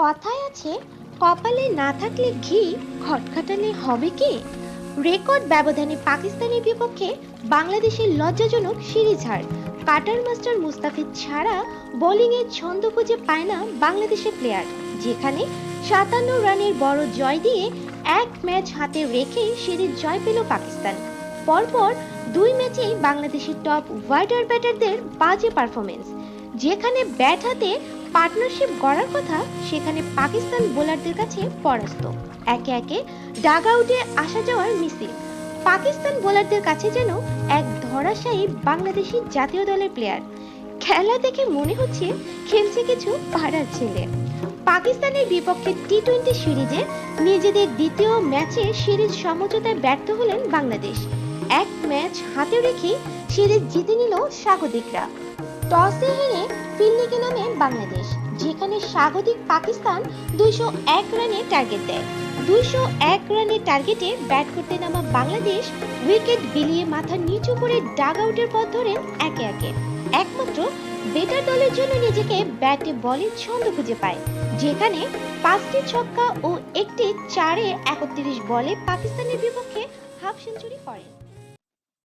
কথায় আছে, কপালে না থাকলে ঘি খটখটালে হবে কি। রেকর্ড ব্যবধানে পাকিস্তানের বিপক্ষে বাংলাদেশের লজ্জাজনক সিরিজ হার। কাটার মাস্টার মুস্তাফিজ ছাড়া বোলিংয়ের ছন্দ খুঁজে পায় না বাংলাদেশের প্লেয়ার, যেখানে ৫৭ রানের বড় জয় দিয়ে এক ম্যাচ হাতে রেখেই সিরিজ জয় পেল পাকিস্তান। পরপর দুই ম্যাচেই বাংলাদেশের টপ ওয়ার্ডার ব্যাটারদের বাজে পারফরমেন্স। যেখানে ব্যাট হাতে পার্টনারশিপ গড়ার কথা, সেখানে পাকিস্তান বোলারদের কাছে পরাস্ত। একে একে ডাগ আউটে আসা যাওয়ার মিছিল। পাকিস্তান বোলারদের কাছে যেন এক ধরাশায়ী বাংলাদেশি জাতীয় দলের প্লেয়ার। খেলা দেখে মনে হচ্ছে খেলছে কিছু পাড়ার ছেলে। পাকিস্তানের বিপক্ষে টি-20 সিরিজে নিজেদের দ্বিতীয় ম্যাচে সিরিজ সমঝোতায় ব্যর্থ হলেন বাংলাদেশ। এক ম্যাচ হাতে রেখেই সিরিজ জিতে নিল স্বাগতিকরা। টসে হেরে ফিল্ডিংয়ে নামে বাংলাদেশ, যেখানে স্বাগতিক পাকিস্তান ২০১ রানে টার্গেট দেয়। ২০১ রানের টার্গেটে ব্যাট করতে নামা বাংলাদেশ উইকেট বিলিয়ে মাথা নিচু করে ডাগ আউটের পথ ধরেন একে একে। একমাত্র বেটার দলের জন্য নিজেকে ব্যাটে বলে ছন্দ খুঁজে পায়, যেখানে ৫টি ছক্কা ও একটি ৪-৩১ বলে পাকিস্তানের বিপক্ষে হাফ সেঞ্চুরি করেন।